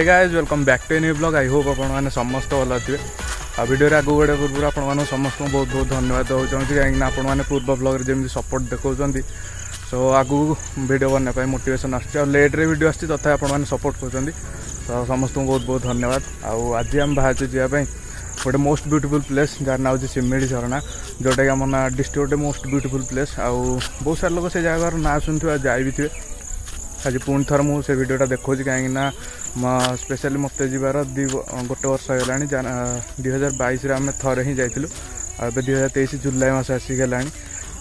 Hey guys welcome back to a new blog. I hope आपने समस्त भल थे। आ वीडियो आगे बढ़ा पूर्व आप समस्त बहुत बहुत धन्यवाद देना चाहिए कहीं आपने पूर्व ब्लॉग जमी सपोर्ट देखते सो आगू वीडियो बनाने मोटिवेशन आट्रे वीडियो आती तथा आपने सपोर्ट कर समस्त बहुत बहुत धन्यवाद। आज आम बाहर जावाई गोटे मोस्ट ब्यूटीफुल प्लेस जार ना हूँ सिमिली झरणा जोटा कि आम डिस्ट्रिक्ट मोस्ट ब्यूटीफुल प्लेस। बहुत सारे लोग से जगार ना शुणुवे जाए भी थे। आज पुणी थर मुझे भिडटा देखा कहीं स्पेशली मत जीवार गोटे वर्ष होगा 2022 आम थे ही जाइलु। अब 2023 जुलाई मस आसिक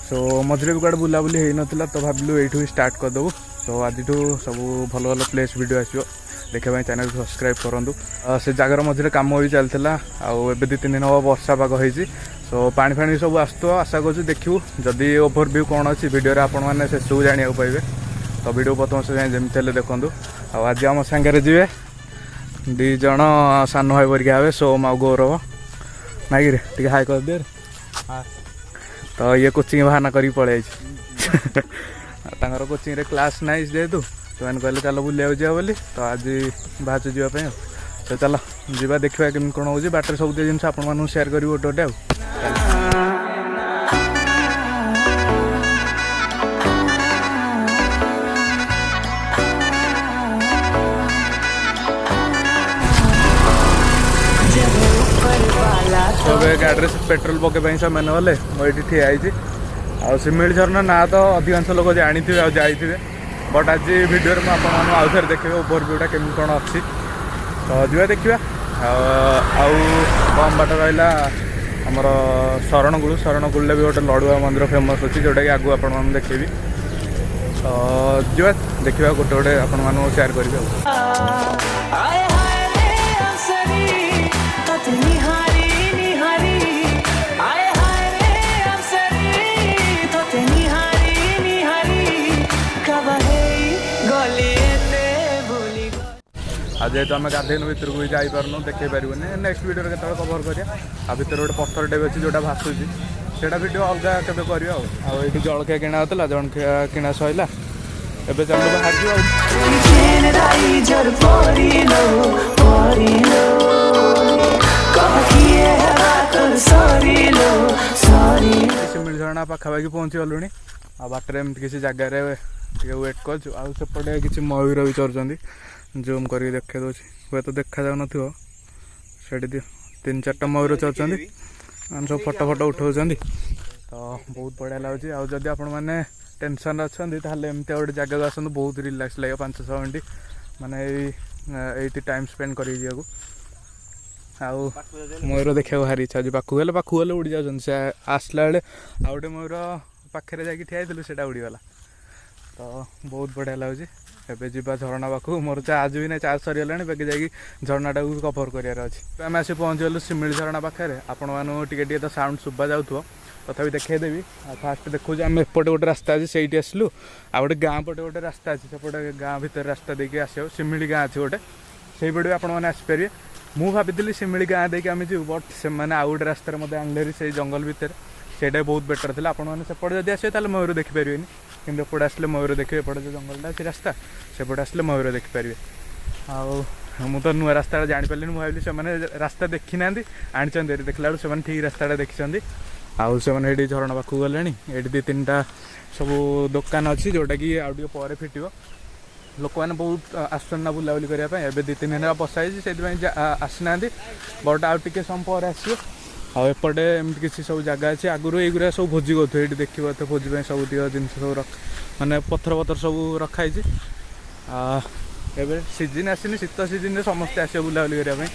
सो मझे भी कड़े बुलाबुली हो ना तो भाविलु ये स्टार्ट करदेबू। सो आज सब भल भल प्लेस वीडियो आसो देखा चैनल सब्सक्राइब करूँ। से जगार मझे कम भी चलता आबे 2-3 दिन हम वर्षा पाग होती सो पानी फाणी सब आसो आशा कर देखू जदि ओभरव्यू कौन अच्छी वीडियो आपने से सब जाना पाइबे तो वीडियो प्रथम से जमी देखूँ। आज आम सांगे जी 2 जन सान भाई परिका हे सोम आ गौरव नाई कि हाई कर दे तो ये कोचिंग बाहाना कर पलि कोचिंग रे क्लास नाई जेहेतु तो कहले चल बुले जा बोली तो आज बाहर जावाई तो चल जा देखा केमी कौन हो बाटर सब जिन आप सेयार करी गोटे गोटे गाड़ी से पेट्रोल पकई से मैंने गले मुझे ठिया आ सिमिली झरना ना तो अधिकांश लोग जानी थे जाइए बट आज वीडियो में आपरे देखिए ओभरव्यूटा केमी कौन अच्छी तो जा देखा कम बाट रहा आमर शरणकूल भी गोटे लड़ुआ मंदिर फेमस अच्छी जोटा कि आगू आप देखेबी तो जा देखा गोटे गोटे आपण सेयार करेंगे। आज जेहतु आम गाधेन भितर को भी जापरनु देखे पारन नेक्स्ट वीडियो के कवर करा भितर गोटे पत्थर टे अच्छी जोटा भासुची से वीडियो अलग के कर जलखिया किणा होता जलखिया किणा सैला एवं चल बाहर सिमिली झरणा पाखापाखि पहुँची गलुणी आ बाटर एमती किसी जगार वेट करपटे किसी मयूर भी चलुँच जूम कर देखा दूँ हे तो देखा जाऊ नथिबो सेठी दियो 3-4टा मयूर चलुँच सब फोटो फोटो उठाऊँ तो बहुत बढ़िया लगे। आउ जदि आपण मैंने टेंशन अच्छा एमती गोटे जगह आसतु बहुत रिलैक्स लगे 5-6 मिनट माने ये टाइम स्पेंड कर मयूर देखा भारी इच्छा आज पाखु गले उड़ी जाऊँ से आसला बेले आ गए मयूर पाखे जाकि ठिया से उड़ीगला तो बहुत बढ़िया लगे। एबे जीवा झरणा पाखु मोर चार्ज भी ना चार्ज सरीगला बेगे जाकि झरनाटा को कभर करार अच्छी आम आसी पहुँच गलु सिमिली झरणा पाखे आपण मैंने तो साउंड शुभा जाऊँ तथापि देखदेवी। फास्ट देखो आम एपटे गोटे रास्ता अच्छे से आसलु आ गए गाँ पटे गोटे रास्ता अच्छे सेपटे गाँ भर रास्ता देके आसो सिमिली गाँ अच्छे गोटे से पटे आपने आसपारे मु भाई सिमिली गाँ देके आम जीव बट से आउ गोटे रास्तार मत आनले से जंगल भितर से बहुत बेटर था आपने सेपटे जब आसो मयूर देखिपारे कि एपटे आसले मयूर देखिए एपटे जो जंगलटा अच्छी रास्ता सेपटे आसले मयूर देखिपारे। आउ तो नुआ रास्ता जापारे मुझे से रास्ता देखी ना आनी देखला से ठीक रास्ता देखी आउ से झरणा पाखु गले ये 2-3टा सब दुकान अच्छी जोटा कि आगे पर फिटो लोक मैंने बहुत आसना बुलाबुली करने 2-3 दिन बसाई से आसना बट आउे समय पर आसो आपटे एमती किसी सब जगह अच्छे आगुरी युवा सब भोजी करें ये देखिए तो भोजी सब जिन सब माने पत्थर सब रखाई एवं सीजन आसनी शीत सीजन समस्ते आस बुलाबुली करने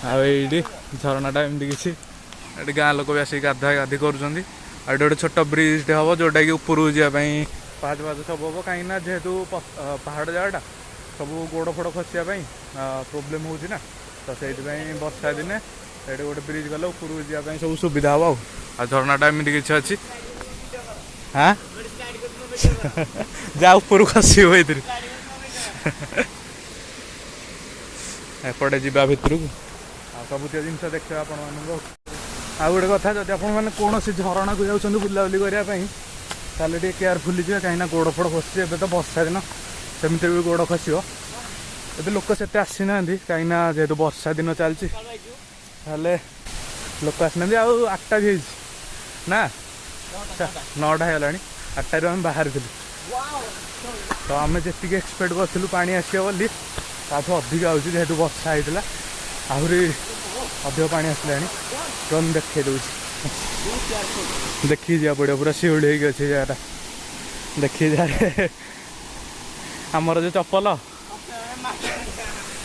आई झरनाटा एमती किसी ये गाँ लोक भी आसिक गाधी कर गोटे छोट ब्रिज हम जोटा कि ऊपर जावाई पाहाज सब हम कहीं जेहेतु पहाड़ जगटा सब गोड़ फोड़ खसापी प्रोब्लेम होना तो से वर्षा दिने ये गोटे ब्रिज गले ऊपर जावाई सब सुविधा हम आ झरनाटा एमती किसी अच्छी हाँ जा ऊपर खस एपटे जा भितर को सब जिन देखा आप आ गोटे कथा जब आपने कौन झरणा को जाऊँ बुलाबुली करने केयरफुली जी कहीं गोड़ फोड़ खसी ए तो वर्षा दिन सेमती भी गोड़ खस ଏବେ ଲୋକ ସେତେ ଆସିନାହାନ୍ତି କାହିଁକିନା ଯେହେତୁ ବର୍ଷା ଦିନ ଚାଲିଛି ତାହେଲେ ଲୋକ ଆସିନାହାନ୍ତି। ଆଉ 8ଟା ବି ହେଇଛି ନା 9ଟା ହେଇଗଲାଣି 8ଟାରୁ ଆମେ ବାହାରିଥିଲୁ। ତ ଆମେ ଯେତିକି ଏକ୍ସପେକ୍ଟ କରିଥିଲୁ ପାଣି ଆସିବ ବୋଲି ତାଠୁ ଅଧିକ ଆଉଛି ଯେହେତୁ ବର୍ଷା ହେଇଥିଲା ଆହୁରି ଅଧିକ ପାଣି ଆସିଲାଣି। ଡ୍ରୋନ୍ ଦେଖେଇ ଦେଉଛି ଦେଖିକି ଯିବାକୁ ପଡ଼ିବ ପୁରା ଶିଉଳି ହେଇକି ଅଛି ଜାଗାଟା ଦେଖିକି ଯାରେ। ଆମର ଯେଉଁ ଚପଲ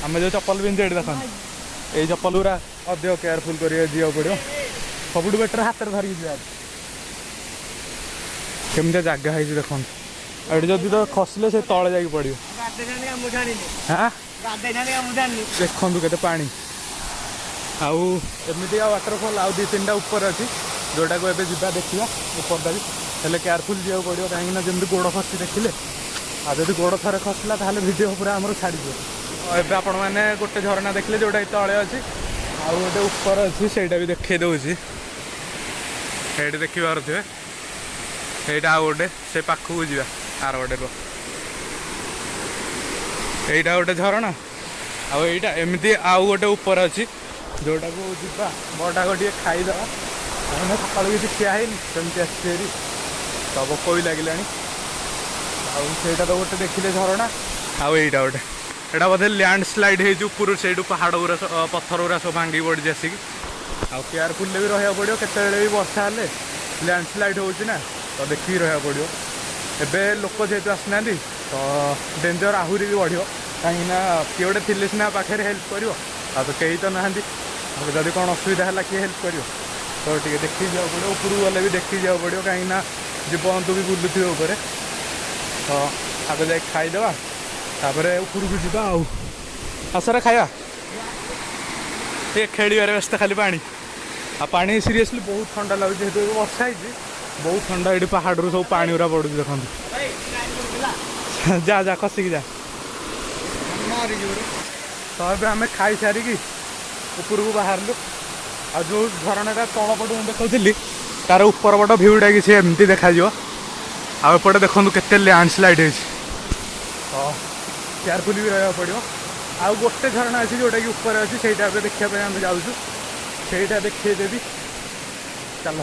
ଆମେ ଯେଉଁ ଚପଲ ପିନ୍ଧୁ ଏଠି ଦେଖନ୍ତୁ ଏଇ ଚପଲ ଗୁରା ଅଧିକ କେୟାରଫୁଲ୍ କରିକି ଯିବାକୁ ପଡ଼ିବ। ସବୁଠୁ ବେଟର ହାତରେ ଧରିକି ଯିବା। କେମିତିଆ ଜାଗା ହେଇଛି ଦେଖନ୍ତୁ ଏଠି ଯଦି ତ ଖସିଲେ ସେ ତଳେ ଯାଇକି ପଡ଼ିବ। ଦେଖନ୍ତୁ କେତେ ପାଣି। ଆଉ ଏମିତିକା ୱାଟରଫଲ୍ ଆଉ 2-3ଟା ଉପରେ ଅଛି ଯେଉଁଟାକୁ ଏବେ ଯିବା ଦେଖିବା ଉପରଟା ବି। ହେଲେ କେୟାରଫୁଲ୍ ଯିବାକୁ ପଡ଼ିବ କାହିଁକିନା ଯେମିତି ଗୋଡ଼ ଖସି ଦେଖିଲେ ଆଉ ଯଦି ଗୋଡ଼ ଥରେ ଖସିଲା ତାହେଲେ ଭିଡ଼ିଓ ପୁରା ଆମର ଛାଡ଼ିଯିବ। ଏବେ ଆପଣମାନେ ଗୋଟେ ଝରଣା ଦେଖିଲେ ଯେଉଁଟା ତଳେ ଅଛି ଆଉ ଗୋଟେ ଉପରେ ଅଛି ସେଇଟା ବି ଦେଖେଇ ଦେଉଛି। ସେଇଠି ଦେଖିପାରୁଥିବେ ଏଇଟା ଆଉ ଗୋଟେ ସେ ପାଖକୁ ଯିବା ଆର ଗୋଟେ ରୁହ। ଏଇଟା ଗୋଟେ ଝରଣା ଆଉ ଏଇଟା ଏମିତି ଆଉ ଗୋଟେ ଉପରେ ଅଛି ଯେଉଁଟାକୁ ଯିବା ବଡ଼ାକ ଟିକେ ଖାଇଦେବା। କାହିଁକିନା ସକାଳୁ କିଛି ଖିଆ ହେଇନି ସେମିତି ଆସିଛି ହେରି ତ ଭୋକ ବି ଲାଗିଲାଣି। ଆଉ ସେଇଟା ତ ଗୋଟେ ଦେଖିଲେ ଝରଣା ଆଉ ଏଇଟା ଗୋଟେ ଏଇଟା ବୋଧେ ଲ୍ୟାଣ୍ଡ ସ୍ଲାଇଡ୍ ହେଇଛି ଉପରୁ ସେଇଠୁ ପାହାଡ଼ ଗୁରା ପଥର ଗୁରା ସବୁ ଭାଙ୍ଗିକି ପଡ଼ିଛି ଆସିକି। ଆଉ କେୟାରଫୁଲ୍ରେ ବି ରହିବାକୁ ପଡ଼ିବ କେତେବେଳେ ବି ବର୍ଷା ହେଲେ ଲ୍ୟାଣ୍ଡ ସ୍ଲାଇଡ୍ ହେଉଛି ନା ତ ଦେଖିକି ରହିବାକୁ ପଡ଼ିବ। ଏବେ ଲୋକ ଯେହେତୁ ଆସିନାହାନ୍ତି ତ ଡେଞ୍ଜର ଆହୁରି ବି ବଢ଼ିବ କାହିଁକିନା କିଏ ଗୋଟେ ଥିଲେ ସିନା ପାଖରେ ହେଲ୍ପ କରିବ ଆଉ ତ କେହି ତ ନାହାନ୍ତି। ଆଉ ଯଦି କ'ଣ ଅସୁବିଧା ହେଲା କିଏ ହେଲ୍ପ କରିବ ତ ଟିକେ ଦେଖିକି ଯିବାକୁ ପଡ଼ିବ। ଉପରକୁ ଗଲେ ବି ଦେଖିକି ଯିବାକୁ ପଡ଼ିବ କାହିଁକିନା ଜୀବଜନ୍ତୁ ବି ବୁଲୁଥିବେ ଉପରେ। ତ ଆଗ ଯାଇକି ଖାଇଦେବା ତାପରେ ଉପରକୁ ଯିବା। ଆଉ ଆସରେ ଖାଇବା ଟିକେ ଖେଳିବାରେ ବ୍ୟସ୍ତ ଖାଲି ପାଣି ଆଉ ପାଣି ସିରିୟସଲି ବହୁତ ଥଣ୍ଡା ଲାଗୁଛି ଯେହେତୁ ଏବେ ବର୍ଷା ହେଇଛି ବହୁତ ଥଣ୍ଡା। ଏଠି ପାହାଡ଼ରୁ ସବୁ ପାଣି ଗୁରା ପଡ଼ୁଛି ଦେଖନ୍ତୁ। ଯା ଯା ଖସିକି ଯା। ତ ଏବେ ଆମେ ଖାଇସାରିକି ଉପରକୁ ବାହାରିଲୁ। ଆଉ ଯେଉଁ ଝରଣାଟା ତଳ ପଟୁ ମୁଁ ଦେଖାଉଥିଲି ତାର ଉପର ପଟ ଭିୟୁଟା କିଛି ଏମିତି ଦେଖାଯିବ। ଆଉ ଏପଟେ ଦେଖନ୍ତୁ କେତେ ଲ୍ୟାଣ୍ଡସ୍ଲାଇଡ୍ ହେଇଛି ତ କେୟାରଫୁଲି ବି ରହିବାକୁ ପଡ଼ିବ। ଆଉ ଗୋଟେ ଝରଣା ଅଛି ଯେଉଁଟାକି ଉପରେ ଅଛି ସେଇଟା ଏବେ ଦେଖିବା ପାଇଁ ଆମେ ଯାଉଛୁ ସେଇଟା ଦେଖେଇଦେବି ଚାଲ।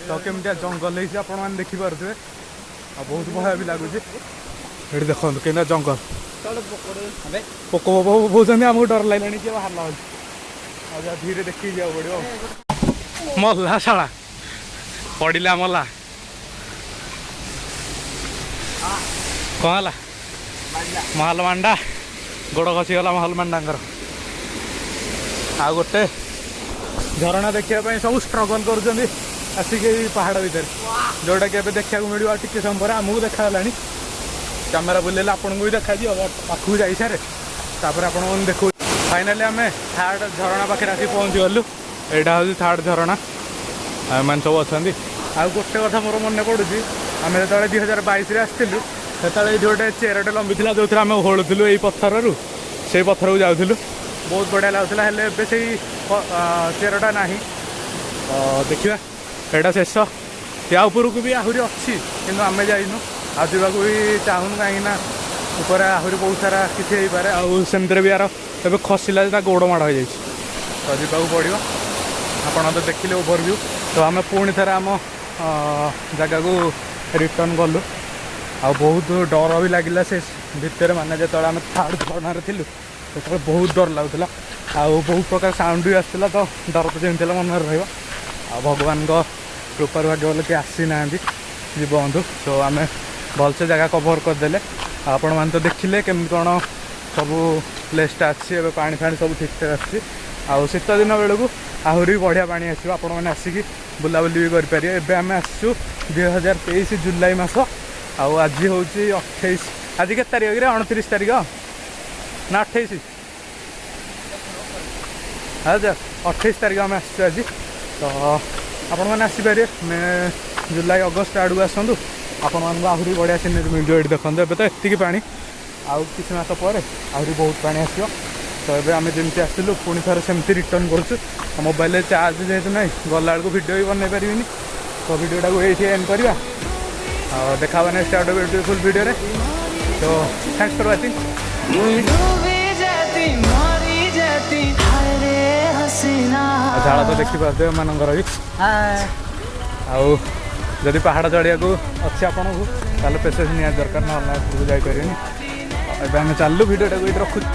ତ କେମିତିଆ ଜଙ୍ଗଲ ହେଇଛି ଆପଣମାନେ ଦେଖିପାରୁଥିବେ ଆଉ ବହୁତ ଭୟ ବି ଲାଗୁଛି। ଏଠି ଦେଖନ୍ତୁ କେମିତିଆ ଜଙ୍ଗଲ ପୋକ ବୋଉଛନ୍ତି ଆମକୁ ଡର ଲାଗିଲାଣି କିଏ ବାହାରିଲା ଅଛି। ଆଉ ଯାହା ଧୀରେ ଦେଖିକି ଯିବାକୁ ପଡ଼ିବ। ମଲା ଶାଳା ପଡ଼ିଲା ମଲା କ'ଣ ହେଲା ମହଲ ମାଣ୍ଡା ଗୋଡ଼ ଖସିଗଲା ମହଲ ମାଣ୍ଡାଙ୍କର। ଆଉ ଗୋଟେ ଝରଣା ଦେଖିବା ପାଇଁ ସବୁ ଷ୍ଟ୍ରଗଲ୍ କରୁଛନ୍ତି ଆସିକି ଏଇ ପାହାଡ଼ ଭିତରେ ଯେଉଁଟାକି ଏବେ ଦେଖିବାକୁ ମିଳିବ। ଆଉ ଟିକେ ସମୟ ପରେ ଆମକୁ ଦେଖାଗଲାଣି କ୍ୟାମେରା ବୁଲେଇଲେ ଆପଣଙ୍କୁ ବି ଦେଖାଯିବ ପାଖକୁ ଯାଇସାରେ ତାପରେ ଆପଣଙ୍କୁ ଦେଖୁ। ଫାଇନାଲି ଆମେ ଥାର୍ଡ଼ ଝରଣା ପାଖରେ ଆସିକି ପହଞ୍ଚିଗଲୁ। ଏଇଟା ହେଉଛି ଥାର୍ଡ଼ ଝରଣା ଏମାନେ ସବୁ ଅଛନ୍ତି। ଆଉ ଗୋଟେ କଥା ମୋର ମନେ ପଡ଼ୁଛି ଆମେ ଯେତେବେଳେ 2022ରେ ଆସିଥିଲୁ ସେତେବେଳେ ଏଇଠି ଗୋଟେ ଚେରଟେ ଲମ୍ବିଥିଲା ଯେଉଁଥିରେ ଆମେ ଓହଳୁଥିଲୁ ଏଇ ପଥରରୁ ସେଇ ପଥରକୁ ଯାଉଥିଲୁ ବହୁତ ବଢ଼ିଆ ଲାଗୁଥିଲା। ହେଲେ ଏବେ ସେଇ ଚେରଟା ନାହିଁ। ଦେଖିବା ଏଇଟା ଶେଷ। ୟା ଉପରକୁ ବି ଆହୁରି ଅଛି କିନ୍ତୁ ଆମେ ଯାଇନୁ ଆଉ ଯିବାକୁ ବି ଚାହୁଁନୁ କାହିଁକିନା ଉପରେ ଆହୁରି ବହୁତ ସାରା କିଛି ହେଇପାରେ। ଆଉ ସେମିତିରେ ବି ଆର ଏବେ ଖସିଲା ଯେ ତା ଗୋଡ଼ ମାଡ଼ ହେଇଯାଇଛି ତ ଯିବାକୁ ପଡ଼ିବ। ଆପଣ ତ ଦେଖିଲେ ଓଭରଭ୍ୟୁ। ତ ଆମେ ପୁଣି ଥରେ ଆମ ଜାଗାକୁ ରିଟର୍ଣ୍ଣ କଲୁ। ଆଉ ବହୁତ ଡର ବି ଲାଗିଲା ସେ ଭିତରେ ମାନେ ଯେତେବେଳେ ଆମେ ଥାର୍ଡ଼ ଝରଣାରେ ଥିଲୁ ସେତେବେଳେ ବହୁତ ଡର ଲାଗୁଥିଲା ଆଉ ବହୁତ ପ୍ରକାର ସାଉଣ୍ଡ ବି ଆସିଥିଲା। ତ ଡର ତ ଯେମିତି ହେଲେ ମନରେ ରହିବ। ଆଉ ଭଗବାନଙ୍କ କୃପାରୁ ଭାଗ୍ୟ ଭଲ କିଏ ଆସିନାହାନ୍ତି ଜୀବଜନ୍ତୁ। ତ ଆମେ ଭଲସେ ଜାଗା କଭର୍ କରିଦେଲେ। ଆଉ ଆପଣମାନେ ତ ଦେଖିଲେ କେମିତି କ'ଣ ସବୁ ପ୍ଲେସ୍ଟା ଅଛି। ଏବେ ପାଣି ଫାଣି ସବୁ ଠିକ୍ଠାକ୍ ଆସୁଛି। ଆଉ ଶୀତ ଦିନ ବେଳକୁ ଆହୁରି ବଢ଼ିଆ ପାଣି ଆସିବ ଆପଣମାନେ ଆସିକି ବୁଲାବୁଲି ବି କରିପାରିବେ। ଏବେ ଆମେ ଆସିଛୁ 2023 ଜୁଲାଇ ମାସ ଆଉ ଆଜି ହେଉଛି 28। ଆଜି କେତେ ତାରିଖରେ 29 ତାରିଖ ନା 28? ଆଚ୍ଛା 28 ତାରିଖ ଆମେ ଆସିଛୁ ଆଜି। ତ ଆପଣମାନେ ଆସିପାରିବେ ଜୁଲାଇ ଅଗଷ୍ଟ ଆଡ଼କୁ ଆସନ୍ତୁ ଆପଣମାନଙ୍କୁ ଆହୁରି ବଢ଼ିଆ ସିନେରୀ ମିଳିଯିବ। ଏଠି ଦେଖନ୍ତୁ ଏବେ ତ ଏତିକି ପାଣି ଆଉ କିଛି ମାସ ପରେ ଆହୁରି ବହୁତ ପାଣି ଆସିବ। ତ ଏବେ ଆମେ ଯେମିତି ଆସିଥିଲୁ ପୁଣି ଥରେ ସେମିତି ରିଟର୍ଣ୍ଣ କରୁଛୁ। ମୋବାଇଲରେ ଚାର୍ଜ ଯେହେତୁ ନାହିଁ ଗଲାବେଳକୁ ଭିଡ଼ିଓ ବି ବନେଇ ପାରିବିନି ତ ଭିଡ଼ିଓଟାକୁ ଏଇଠି ଏଣ୍ଡ କରିବା। ଆଉ ଦେଖା ହେବା ନେକ୍ସଟ ଗୋଟେ ବିୟୁଟିଫୁଲ୍ ଭିଡ଼ିଓରେ। ତ ଥ୍ୟାଙ୍କ୍ସ ଫର୍ ୱାଚିଂ। ଝାଳ ତ ଦେଖିପାରୁଥିବେ ଏମାନଙ୍କର ବି। ଆଉ ଯଦି ପାହାଡ଼ ଚଢ଼ିବାକୁ ଅଛି ଆପଣଙ୍କୁ ତାହେଲେ ପେସେନ୍ସ ନିହାତି ଦରକାର, ନହେଲେ ଉପରକୁ ଯାଇପାରିବେନି। ଏବେ ଆମେ ଚାଲିଲୁ, ଭିଡ଼ିଓଟାକୁ ଏଇଠି ରଖୁଛୁ।